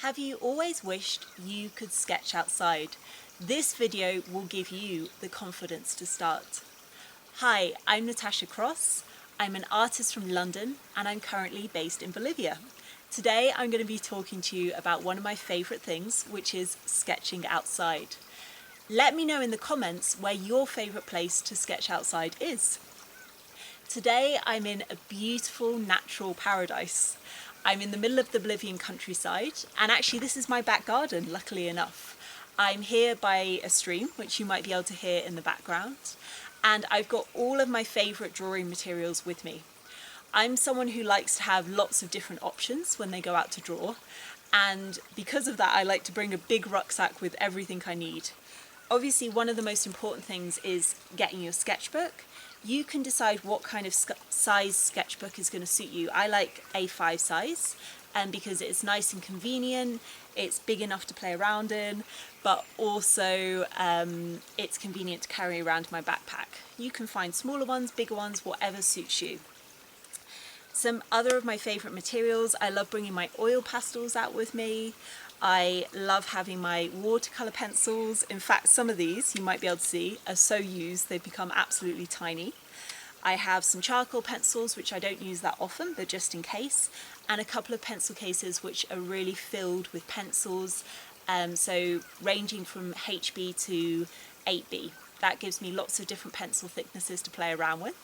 Have you always wished you could sketch outside? This video will give you the confidence to start. Hi, I'm Natasha Cross. I'm an artist from London and I'm currently based in Bolivia. Today I'm going to be talking to you about one of my favourite things, which is sketching outside. Let me know in the comments where your favourite place to sketch outside is. Today I'm in a beautiful natural paradise. I'm in the middle of the Bolivian countryside, and actually this is my back garden, luckily enough. I'm here by a stream, which you might be able to hear in the background, and I've got all of my favourite drawing materials with me. I'm someone who likes to have lots of different options when they go out to draw, and because of that I like to bring a big rucksack with everything I need. Obviously one of the most important things is getting your sketchbook. You can decide what kind of size sketchbook is going to suit you. I like A5 size because it's nice and convenient, it's big enough to play around in, but also it's convenient to carry around in my backpack. You can find smaller ones, bigger ones, whatever suits you. Some other of my favourite materials, I love bringing my oil pastels out with me. I love having my watercolour pencils. In fact, some of these, you might be able to see, are so used they've become absolutely tiny. I have some charcoal pencils, which I don't use that often, but just in case, and a couple of pencil cases which are really filled with pencils, so ranging from HB to 8B. That gives me lots of different pencil thicknesses to play around with.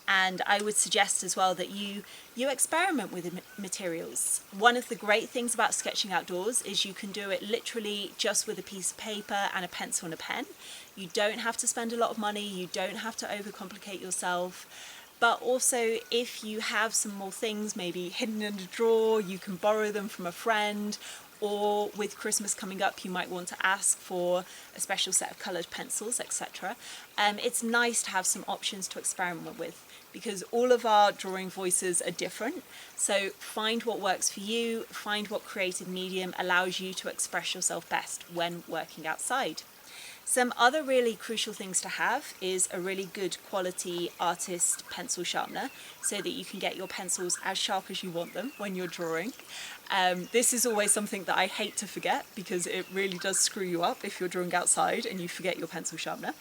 And I would suggest as well that you experiment with materials. One of the great things about sketching outdoors is you can do it literally just with a piece of paper and a pencil and a pen. You don't have to spend a lot of money, you don't have to overcomplicate yourself. But also if you have some more things maybe hidden in a drawer, you can borrow them from a friend, or with Christmas coming up you might want to ask for a special set of coloured pencils, etc. It's nice to have some options to experiment with, because all of our drawing voices are different, so find what works for you, find what creative medium allows you to express yourself best when working outside. Some other really crucial things to have is a really good quality artist pencil sharpener so that you can get your pencils as sharp as you want them when you're drawing. This is always something that I hate to forget because it really does screw you up if you're drawing outside and you forget your pencil sharpener.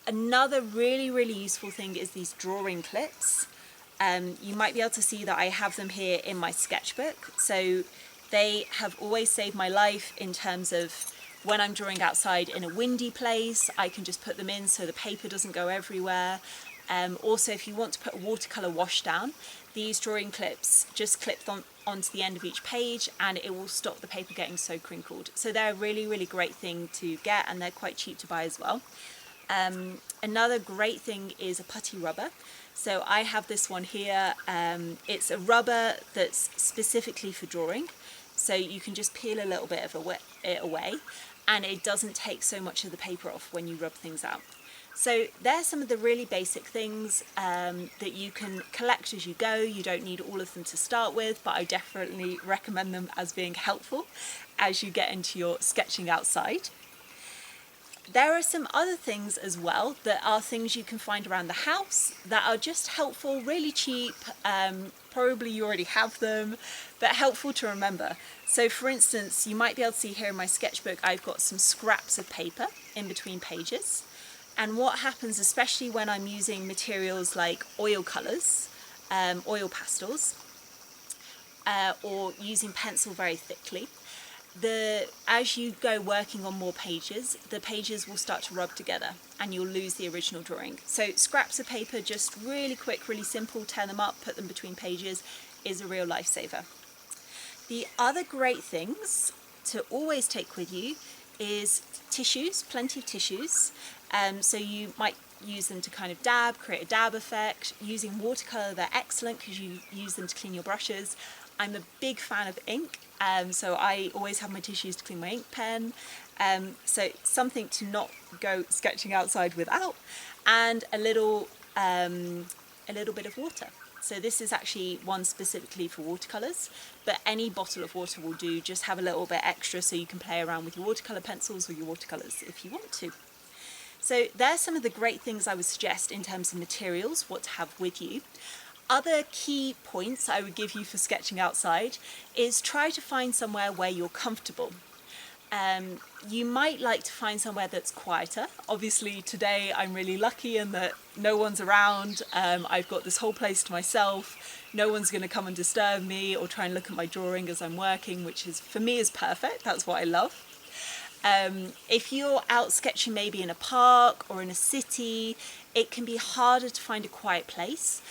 Another really useful thing is these drawing clips. You might be able to see that I have them here in my sketchbook, so they have always saved my life in terms of when I'm drawing outside in a windy place, I can just put them in so the paper doesn't go everywhere. Also, if you want to put a watercolour wash down, these drawing clips just clip onto the end of each page and it will stop the paper getting so crinkled. So they're a really great thing to get, and they're quite cheap to buy as well. Another great thing is a putty rubber. So I have this one here. It's a rubber that's specifically for drawing, so you can just peel a little bit of it away and it doesn't take so much of the paper off when you rub things out. So there's some of the really basic things that you can collect as you go. You don't need all of them to start with, but I definitely recommend them as being helpful as you get into your sketching outside. There are some other things as well that are things you can find around the house that are just helpful, really cheap, probably you already have them, but helpful to remember. So for instance, you might be able to see here in my sketchbook I've got some scraps of paper in between pages, and what happens, especially when I'm using materials like oil colours, oil pastels, or using pencil very thickly, as you go working on more pages, the pages will start to rub together and you'll lose the original drawing. So scraps of paper, just really quick, really simple, tear them up, put them between pages, is a real lifesaver. The other great things to always take with you is tissues, plenty of tissues. So you might use them to kind of dab, create a dab effect. Using watercolour, they're excellent because you use them to clean your brushes. I'm a big fan of ink, so I always have my tissues to clean my ink pen. So something to not go sketching outside without, and a little bit of water. So this is actually one specifically for watercolours, but any bottle of water will do. Just have a little bit extra so you can play around with your watercolour pencils or your watercolours if you want to. So there's some of the great things I would suggest in terms of materials, what to have with you. Other key points I would give you for sketching outside is try to find somewhere where you're comfortable. You might like to find somewhere that's quieter. Obviously today I'm really lucky in that no one's around. I've got this whole place to myself. No one's going to come and disturb me or try and look at my drawing as I'm working, which is, for me, is perfect. That's what I love. If you're out sketching maybe in a park or in a city, it can be harder to find a quiet place.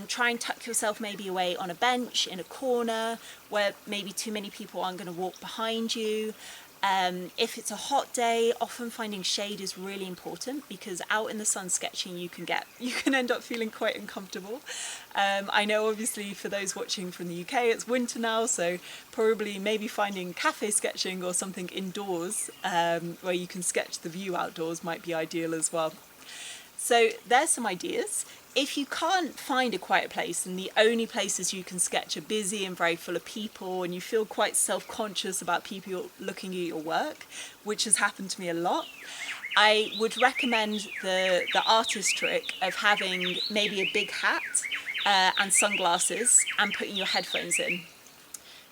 Try and tuck yourself maybe away on a bench in a corner where maybe too many people aren't going to walk behind you. If it's a hot day, often finding shade is really important, because out in the sun sketching you can end up feeling quite uncomfortable. I know obviously for those watching from the UK it's winter now, so probably maybe finding cafe sketching or something indoors where you can sketch the view outdoors might be ideal as well. So there's some ideas. If you can't find a quiet place and the only places you can sketch are busy and very full of people, and you feel quite self-conscious about people looking at your work, which has happened to me a lot, I would recommend the artist trick of having maybe a big hat and sunglasses and putting your headphones in,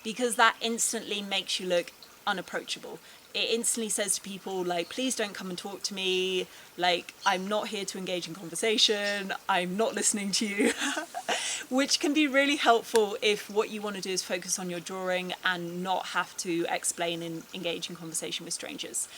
because that instantly makes you look unapproachable. It instantly says to people, like, please don't come and talk to me, like, I'm not here to engage in conversation, I'm not listening to you, which can be really helpful if what you want to do is focus on your drawing and not have to explain and engage in conversation with strangers.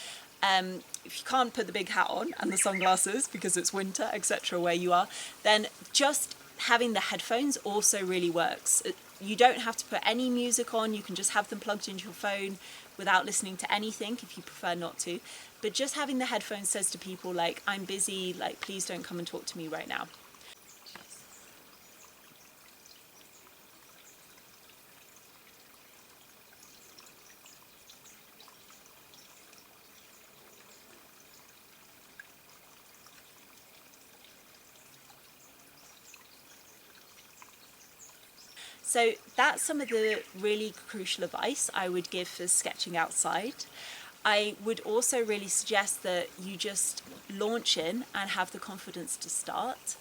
If you can't put the big hat on and the sunglasses because it's winter, etc., where you are, then just having the headphones also really works. You don't have to put any music on, you can just have them plugged into your phone without listening to anything if you prefer not to. But just having the headphones says to people, like, I'm busy, like, please don't come and talk to me right now. So that's some of the really crucial advice I would give for sketching outside. I would also really suggest that you just launch in and have the confidence to start.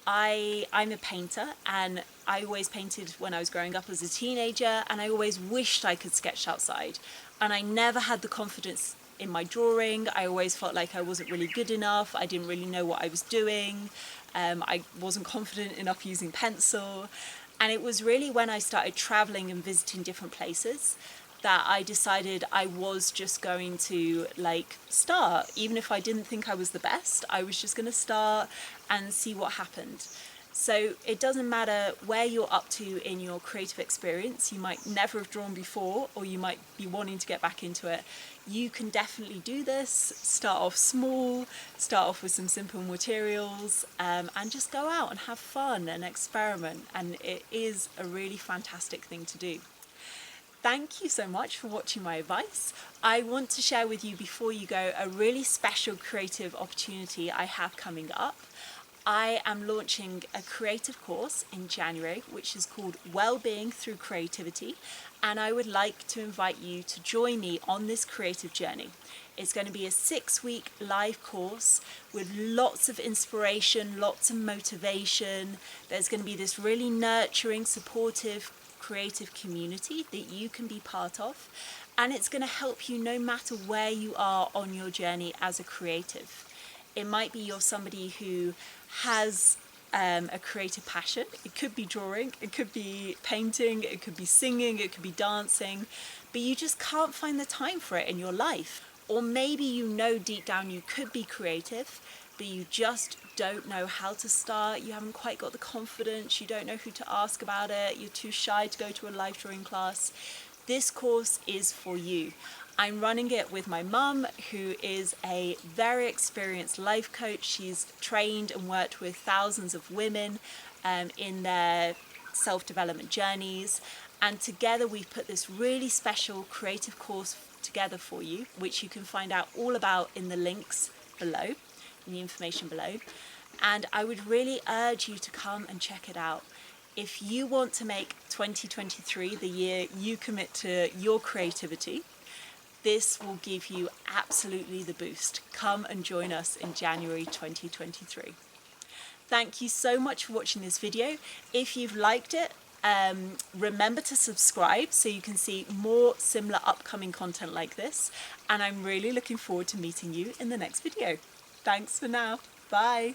I'm a painter, and I always painted when I was growing up as a teenager, and I always wished I could sketch outside. And I never had the confidence in my drawing. I always felt like I wasn't really good enough. I didn't really know what I was doing. I wasn't confident enough using pencil. And it was really when I started traveling and visiting different places that I decided I was just going to, like, start. Even if I didn't think I was the best, I was just going to start and see what happened. So it doesn't matter where you're up to in your creative experience. You might never have drawn before, or you might be wanting to get back into it. You can definitely do this. Start off small, start off with some simple materials, and just go out and have fun and experiment. And it is a really fantastic thing to do. Thank you so much for watching my advice. I want to share with you before you go a really special creative opportunity I have coming up. I am launching a creative course in January, which is called Wellbeing Through Creativity, and I would like to invite you to join me on this creative journey. It's going to be a 6-week live course with lots of inspiration, lots of motivation. There's going to be this really nurturing, supportive, creative community that you can be part of, and it's going to help you no matter where you are on your journey as a creative. It might be you're somebody who has a creative passion. It could be drawing, it could be painting, it could be singing, it could be dancing, but you just can't find the time for it in your life. Or maybe you know deep down you could be creative, but you just don't know how to start. You haven't quite got the confidence, you don't know who to ask about it, you're too shy to go to a live drawing class. This course is for you. I'm running it with my mum, who is a very experienced life coach. She's trained and worked with thousands of women in their self-development journeys. And together we've put this really special creative course together for you, which you can find out all about in the links below, in the information below. And I would really urge you to come and check it out. If you want to make 2023 the year you commit to your creativity, this will give you absolutely the boost. Come and join us in January 2023. Thank you so much for watching this video. If you've liked it, remember to subscribe so you can see more similar upcoming content like this. And I'm really looking forward to meeting you in the next video. Thanks for now. Bye.